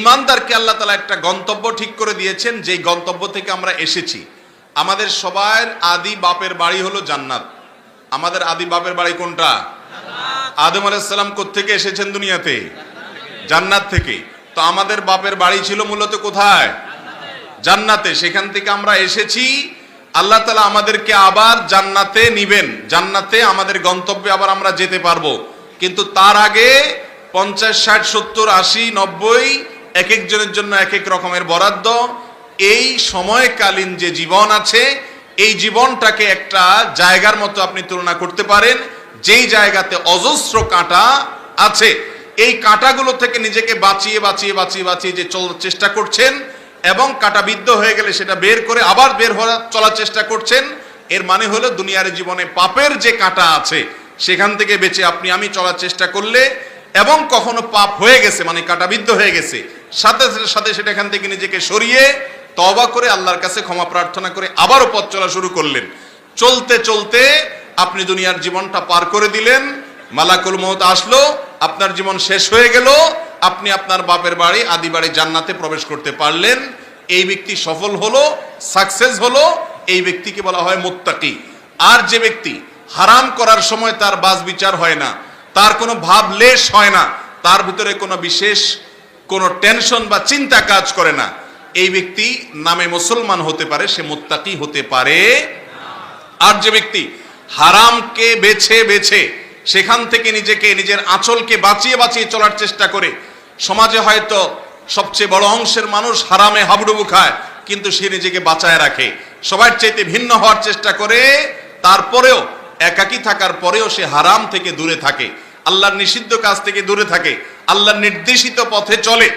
ইমানদারকে আল্লাহ তাআলা একটা গন্তব্য ঠিক করে দিয়েছেন, যেই গন্তব্য থেকে আমরা এসেছি। আমাদের সবার আদি বাপের বাড়ি হলো জান্নাত। আমাদের আদি বাপের বাড়ি কোনটা? আদম আলাইহিস সালাম কোত্থেকে এসেছেন দুনিয়াতে? জান্নাত থেকে। তো আমাদের বাপের বাড়ি ছিল মূলত কোথায়? জান্নাতে। সেখান থেকে আমরা এসেছি। আল্লাহ তাআলা আমাদেরকে আবার জান্নাতে নিবেন, জান্নাতে আমাদের গন্তব্যে আবার আমরা যেতে পারবো। কিন্তু তার আগে 50, 60, 70, 80, 90 এক একজনের জন্য এক এক রকমের বরাদ্দ। এই সময়কালীন যে জীবন আছে, এই জীবনটাকে একটা জায়গার মতো আপনি তুলনা করতে পারেন, যেই জায়গাতে অজস্র কাঁটা আছে। এই কাঁটাগুলো থেকে নিজেকে বাঁচিয়ে বাঁচিয়ে বাঁচিয়ে বাঁচিয়ে যে চলার চেষ্টা করছেন, এবং কাঁটাবিদ্ধ হয়ে গেলে সেটা বের করে আবার বের হওয়ার চলার চেষ্টা করছেন। এর মানে হলো দুনিয়ার জীবনে পাপের যে কাঁটা আছে সেখান থেকে বেঁচে আপনি আমি চলার চেষ্টা করলে, এবং কখনো পাপ হয়ে গেছে মানে কাঁটাবিদ্ধ হয়ে গেছে, সাথে সাথে সেটা এখান থেকে নিজেকে সরিয়ে তওবা করে আল্লাহর কাছে ক্ষমা প্রার্থনা করে আবারও পথ চলা শুরু করলেন। চলতে চলতে আপনি দুনিয়ার জীবনটা পার করে দিলেন, মালাকুল মউত আসলো, আপনার জীবন শেষ হয়ে গেল, আপনি আপনার বাপের বাড়ি আদি বাড়ি জান্নাতে প্রবেশ করতে পারলেন। এই ব্যক্তি সফল হলো, সাকসেস হলো। এই ব্যক্তিকে বলা হয় মুত্তাকি। আর যে ব্যক্তি হারাম করার সময় তার বাজ বিচার হয় না, তার কোনো ভাব লেশ হয় না, তার ভিতরে কোনো বিশেষ কোনো টেনশন বা চিন্তা কাজ করে না, এই ব্যক্তি নামে মুসলমান হতে পারে, সে মুত্তাকি হতে পারে। আর যে ব্যক্তি হারামকে বেছে বেছে সেখান থেকে নিজেকে নিজের আঁচলকে বাঁচিয়ে বাঁচিয়ে চলার চেষ্টা করে, সমাজে হয়তো সবচেয়ে বড় অংশের মানুষ হারামে হাবুডুবু খায়, কিন্তু সে নিজেকে বাঁচায় রাখে, সবার চাইতে ভিন্ন হওয়ার চেষ্টা করে, তারপরেও একাকী থাকার পরেও সে হারাম থেকে দূরে থাকে, আল্লাহর নিষিদ্ধ কাজ থেকে দূরে থাকে, আল্লাহর নির্দেশিত পথে চলে।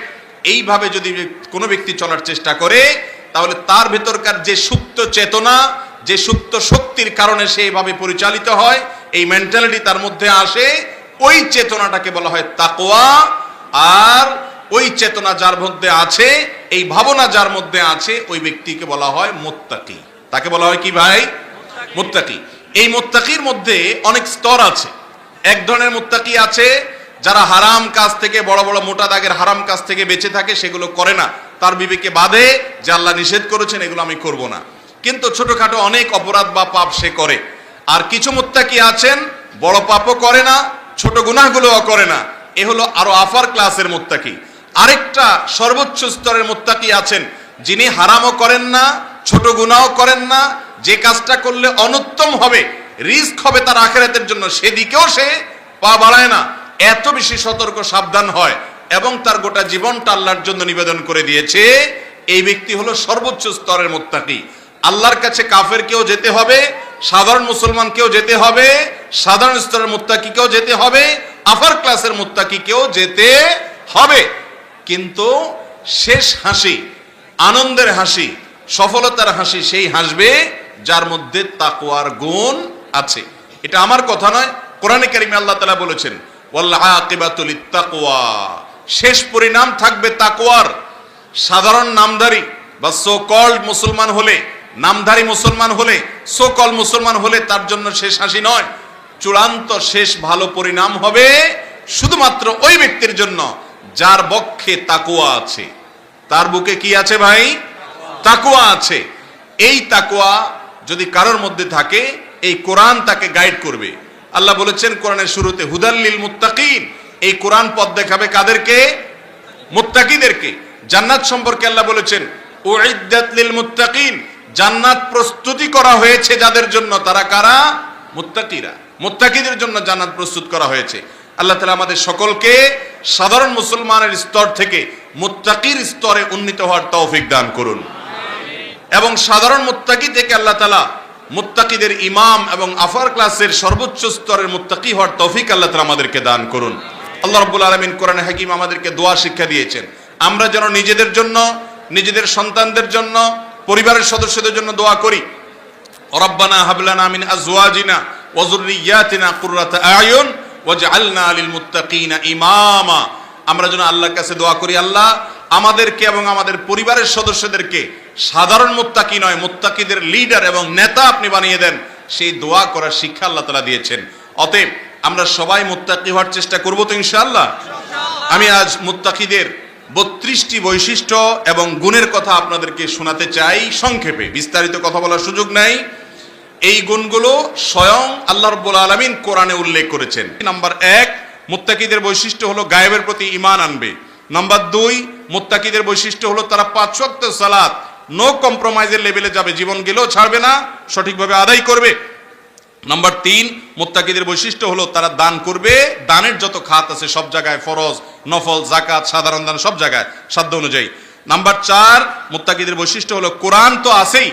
এইভাবে যদি কোনো ব্যক্তি চলার চেষ্টা করে, তাহলে তার ভেতরকার যে সুপ্ত চেতনা, যে সুপ্ত শক্তির কারণে সে এইভাবে পরিচালিত হয়, এই মেন্টালিটি তার মধ্যে আসে, ওই চেতনাটাকে বলা হয় তাকওয়া। আর ওই চেতনা যার মধ্যে আছে, এই ভাবনা যার মধ্যে আছে, ওই ব্যক্তিকে বলা হয় মুত্তাকি। তাকে বলা হয় কি ভাই? মুত্তাকি। এই মুত্তাকির মধ্যে অনেক স্তর আছে। এক ধরনের মুত্তাকি আছে যারা হারাম কাজ থেকে, বড় বড় মোটা দাগের হারাম কাজ থেকে বেঁচে থাকে, সেগুলো করে না, তার বিবেকে বাধে যে আল্লাহ নিষেধ করেছেন এগুলো আমি করব না, কিন্তু ছোটখাটো অনেক অপরাধ বা পাপ সে করে। আর কিছু মুত্তাকি আছেন বড় পাপও করে না, ছোট গুনাহগুলোও করে না, এ হলো আরো আফার ক্লাসের মুত্তাকি। আরেকটা সর্বোচ্চ স্তরের মুত্তাকি আছেন, যিনি হারামও করেন না, ছোট গুনাহও করেন না, যে কাজটা করলে অনুত্তম হবে, রিস্ক হবে তার আখিরাতের জন্য, সেদিকেও সে পা বাড়ায় না, এত বেশি সতর্ক সাবধান হয়, এবং তার গোটা জীবনটা আল্লাহর জন্য নিবেদন করে দিয়েছে। এই ব্যক্তি হলো সর্বোচ্চ স্তরের মুত্তাকি। আল্লাহর কাছে কাফেরকেও যেতে হবে, সাধারণ মুসলমানকেও যেতে হবে, সাধারণ স্তরের মুত্তাকিকেও যেতে হবে, আফার ক্লাসের মুত্তাকিকেও যেতে হবে। কিন্তু শেষ হাসি, আনন্দের হাসি, সফলতার হাসি সেই হাসবে যার মধ্যে তাকওয়ার গুণ আছে। এটা আমার কথা নয়, কোরআনে কারিমে আল্লাহ তাআলা বলেছেন ওয়াল আকিবাতু লিত্তাকওয়া, শেষ পরিণাম থাকবে তাকওয়ার। সাধারণ নামধারী বা সো কল্ড মুসলমান হলে, নামধারী মুসলমান হলে, সো কল মুসলমান হলে তার জন্য শেষ হাসি নয়, চূড়ান্ত শেষ ভালো পরিণাম হবে শুধুমাত্র ওই ব্যক্তির জন্য যার বক্ষে তাকওয়া আছে। তার বুকে কি আছে ভাই? তাকওয়া আছে। এই তাকওয়া যদি কারোর মধ্যে থাকে, এই কোরআন তাকে গাইড করবে। আল্লাহ বলেছেন কোরআনের শুরুতে হুদাল্লিল মুত্তাকিন, এই কোরআন পথ দেখাবে কাদেরকে? মুত্তাকিদেরকে। জান্নাত সম্পর্কে আল্লাহ বলেছেন উইদ্দাত লিল মুত্তাকিন, জান্নাত প্রস্তুতি করা হয়েছে যাদের জন্য। তারা কারা? মুত্তাকিরা। মুত্তাকিদের জন্য জান্নাত প্রস্তুত করা হয়েছে। আল্লাহ তাআলা আমাদের সকলকে সাধারণ মুসলমানের স্তর থেকে মুত্তাকির স্তরে উন্নীত হওয়ার তৌফিক দান করুন, এবং সাধারণ মুত্তাকি থেকে আল্লাহ তাআলা মুত্তাকিদের ইমাম এবং আফার ক্লাসের সর্বোচ্চ স্তরের মুত্তাকি হওয়ার তৌফিক আল্লাহ তাআলা আমাদেরকে দান করুন। আল্লাহ রাব্বুল আলামিন কোরআনে হাকিম আমাদেরকে দোয়া শিক্ষা দিয়েছেন, আমরা যেন নিজেদের জন্য, নিজেদের সন্তানদের জন্য, পরিবারের সদস্যদের জন্য দোয়া করি। রব্বানা হাব লানা মিন আজওয়াজিনা ওয়া যুররিয়াতিনা কুররাতা আয়ুন ওয়াজআলনা লিল মুত্তাকিনা ইমামা। আমরা যেন আল্লাহর কাছে দোয়া করি, আল্লাহ আমাদেরকে এবং আমাদের পরিবারের সদস্যদেরকে সাধারণ মুত্তাকি নয়, মুত্তাকিদের লিডার এবং নেতা আপনি বানিয়ে দেন। সেই দোয়া করার শিক্ষা আল্লাহ তাআলা দিয়েছেন। অতএব আমরা সবাই মুত্তাকি হওয়ার চেষ্টা করব তো ইনশাআল্লাহ। আমি আজ মুত্তাকিদের 32টি বৈশিষ্ট্য এবং গুণের কথা আপনাদেরকে শোনাতে চাই সংক্ষেপে, বিস্তারিত কথা বলার সুযোগ নাই। এই গুণগুলো স্বয়ং আল্লাহ রাব্বুল আলামিন কোরআনে উল্লেখ করেছেন। নাম্বার 1, মুত্তাকিদের বৈশিষ্ট্য হলো গায়েবের প্রতি ঈমান আনবে। নাম্বার 2, মুত্তাকিদের বৈশিষ্ট্য হলো তারা 5 ওয়াক্ত সালাত নো কম্প্রোমাইজের লেভেলে যাবে, জীবন গেলেও ছাড়বে না, সঠিকভাবে আদায় করবে। নাম্বার 3, মুত্তাকিদের বৈশিষ্ট্য হলো তারা দান করবে, দানের যত খাত আছে সব জায়গায়, ফরজ, নফল, যাকাত, সাধারণ দান সব জায়গায় সাধ্য অনুযায়ী। নাম্বার 4, মুত্তাকিদের বৈশিষ্ট্য হলো কোরআন তো আছেই,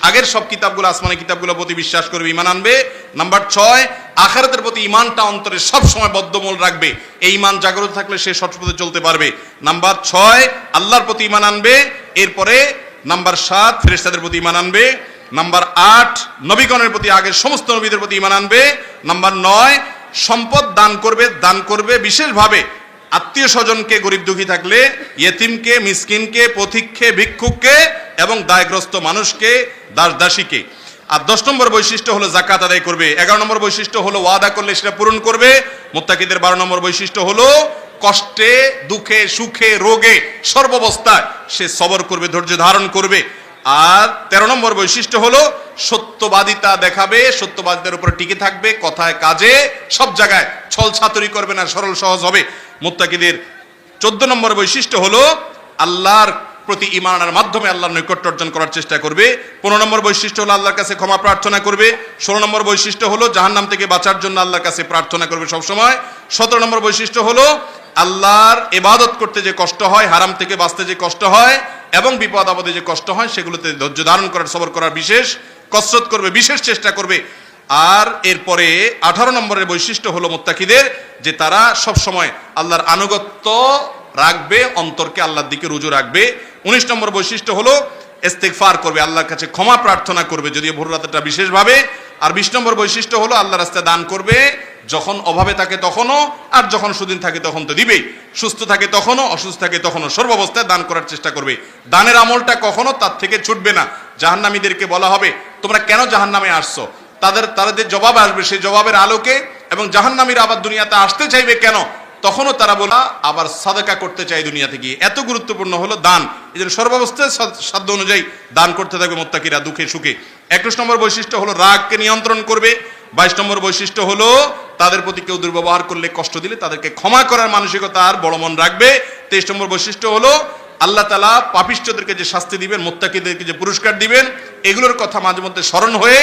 আগের সব কিতাবগুলো, আসমানি কিতাবগুলোর প্রতি বিশ্বাস করবে, ঈমান আনবে। নাম্বার 6, আখিরাতের প্রতি ঈমানটা অন্তরে সব সময় বদ্ধমূল রাখবে, এই ঈমান জাগ্রত থাকলে সে সঠিক পথে চলতে পারবে। নাম্বার 6, আল্লাহর প্রতি ঈমান আনবে। এরপরে নাম্বার 7, ফেরেশতাদের প্রতি ঈমান আনবে। নাম্বার 8, নবীগণের প্রতি, আগের সমস্ত নবীদের প্রতি ঈমান আনবে। নাম্বার 9, সম্পদ দান করবে বিশেষভাবে আত্মীয় স্বজনকে, গরিব দুঃখী থাকলে ইয়েতিমকে, মিসকিনকে, পথিককে, ভিক্ষুককে এবং দায়গ্রস্ত মানুষকে, দাসীকে। আর 10 নম্বর বৈশিষ্ট্য হলো যাকাত আদায় করবে। 11 নম্বর বৈশিষ্ট্য হলো ওয়াদা করলে সেটা পূরণ করবে। মুত্তাকিদের 12 নম্বর বৈশিষ্ট্য হলো কষ্টে, দুঃখে, সুখে, রোগে, সর্বাবস্থায় সে সবর করবে, ধৈর্য ধারণ করবে। আর 13 নম্বর বৈশিষ্ট্য হলো সত্যবাদিতা দেখাবে, সত্যবাদিতার উপরে টিকে থাকবে, কথায় কাজে সব জায়গায় ছল ছাতুরি করবে না, সরল সহজ হবে। মুত্তাকিদের 14 নম্বর বৈশিষ্ট্য হলো আল্লাহর প্রতি ঈমান আনার মাধ্যমে আল্লাহর নৈকট্য অর্জন করার চেষ্টা করবে। 15 নম্বর বৈশিষ্ট্য হলো আল্লাহর কাছে ক্ষমা প্রার্থনা করবে। 16 নম্বর বৈশিষ্ট্য হলো জাহান্নাম থেকে বাঁচার জন্য আল্লাহর কাছে প্রার্থনা করবে সবসময়। 17 নম্বর বৈশিষ্ট্য হলো আল্লাহর ইবাদত করতে যে কষ্ট হয়, হারাম থেকে বাঁচতে যে কষ্ট হয় এবং বিপদ আপদে যে কষ্ট হয় সেগুলোতে ধৈর্য ধারণ করার, সবর করার বিশেষ কসরত করবে, বিশেষ চেষ্টা করবে। আর এরপরে 18 নম্বরের বৈশিষ্ট্য হলো মুত্তাকিদের যে তারা সব সময় আল্লাহর আনুগত্য রাখবে, অন্তরকে আল্লাহর দিকে রুজু রাখবে। 19 নম্বর বৈশিষ্ট্য হলো ইস্তিগফার করবে, আল্লাহর কাছে ক্ষমা প্রার্থনা করবে, যদিও ভোর রাতেরটা বিশেষভাবে। আর 20 নম্বর বৈশিষ্ট্য হলো আল্লাহর রাস্তায় দান করবে, যখন অভাবে থাকে তখনও, আর যখন সুদিন থাকে তখন তো দিবেই, সুস্থ থাকে তখনও, অসুস্থ থাকে তখনও, সর্বাবস্থায় দান করার চেষ্টা করবে। দানের আমলটা কখনো তার থেকে ছুটবে না। জাহান্নামীদেরকে বলা হবে তোমরা কেন জাহান্নামে আসছো, তাদের জবাব আসবে সেই জবাবের আলোকে, এবং জাহান্নামীরা আবার দুনিয়াতে আসতে চাইবে কেন, তখনও তারা বলা আবার সাদাকা করতে চাই দুনিয়াতে গিয়ে। এত গুরুত্বপূর্ণ হলো দান, এই জন্য সর্বাবস্থায় সাধ্য অনুযায়ী দান করতে থাকবে মুত্তাকিরা, দুঃখে সুখে। 21 নম্বর বৈশিষ্ট্য হলো রাগকে নিয়ন্ত্রণ করবে। 22 নম্বর বৈশিষ্ট্য হলো তাদের প্রতি কেউ দুর্ব্যবহার করলে, কষ্ট দিলে তাদেরকে ক্ষমা করার মানসিকতা আর বড় মন রাখবে। 23 নম্বর বৈশিষ্ট্য হলো আল্লাহ তাআলা পাপিষ্ঠদেরকে যে শাস্তি দিবেন, মুত্তাকিদেরকে যে পুরস্কার দিবেন, এগুলোর কথা মাঝে মধ্যে স্মরণ হয়ে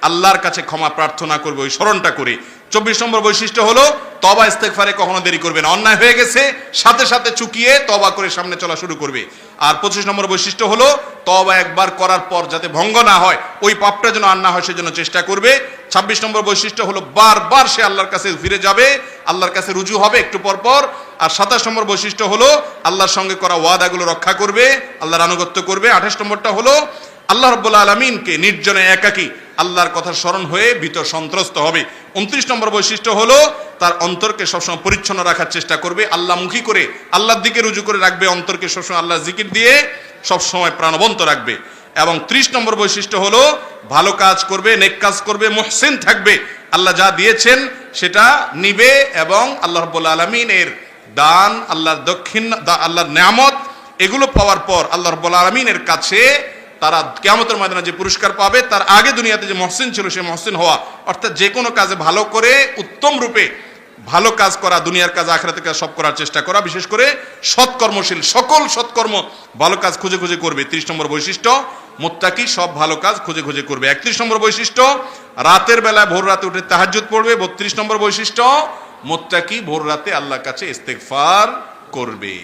আল্লাহর কাছে ক্ষমা প্রার্থনা করবে, ওই স্মরণটা করে। 24 নম্বর বৈশিষ্ট্য হলো তওবা ইস্তেগফারে কখনো দেরি করবে না, অন্যায় হয়ে গেছে সাথে সাথে চুকিয়ে তওবা করে সামনে চলা শুরু করবে। আর 25 নম্বর বৈশিষ্ট্য হলো তওবা একবার করার পর যাতে ভঙ্গ না হয়, ওই পাপটা যেন আর না হয় সেজন্য চেষ্টা করবে। 26 নম্বর বৈশিষ্ট্য হলো বারবার সে আল্লাহর কাছে ফিরে যাবে, আল্লাহর কাছে রুজু হবে একটু পর পর। আর 27 নম্বর বৈশিষ্ট্য হলো আল্লাহর সঙ্গে করা ওয়াদাগুলো রক্ষা করবে, আল্লাহর আনুগত্য করবে। 28 নম্বরটা হলো আল্লাহ রাব্বুল আলামিনকে নির্জনে একাকী আল্লাহর কথা স্মরণ হয়ে ভীত সন্ত্রস্ত হবে। 29 নম্বর বৈশিষ্ট্য হলো তার অন্তরকে সবসময় পরিচ্ছন্ন রাখার চেষ্টা করবে, আল্লাহমুখী করে, আল্লাহর দিকে রুজু করে রাখবে, অন্তরকে সবসময় আল্লাহর জিকির দিয়ে সবসময় প্রাণবন্ত রাখবে। এবং 30 নম্বর বৈশিষ্ট্য হলো ভালো কাজ করবে, নেক কাজ করবে, মুহসিন থাকবে, আল্লাহ যা দিয়েছেন সেটা নিবে এবং আল্লাহ রাব্বুল আলামিনের দান, আল্লাহর আল্লাহর নিয়ামত, এগুলো পাওয়ার পর আল্লাহ রাব্বুল আলামিনের কাছে তারা কিয়ামতের ময়দানে যে পুরস্কার পাবে, তার আগে দুনিয়াতে যে মহসিন ছিল সে মহসিন হওয়া, অর্থাৎ যে কোনো কাজে ভালো করে উত্তম রূপে ভালো কাজ করা, দুনিয়ার কাজ আখিরাতের কাজ সব করার চেষ্টা করা, বিশেষ করে সৎকর্মশীল, সকল সৎকর্ম ভালো কাজ খুঁজে খুঁজে করবে। 30 নম্বর বৈশিষ্ট্য মুত্তাকি সব ভালো কাজ খুঁজে খুঁজে করবে। 31 নম্বর বৈশিষ্ট্য রাতের বেলায় ভোর রাতে উঠে তাহাজ্জুদ পড়বে। 32 নম্বর বৈশিষ্ট্য মুত্তাকি ভোর রাতে আল্লাহর কাছে ইস্তেগফার করবে।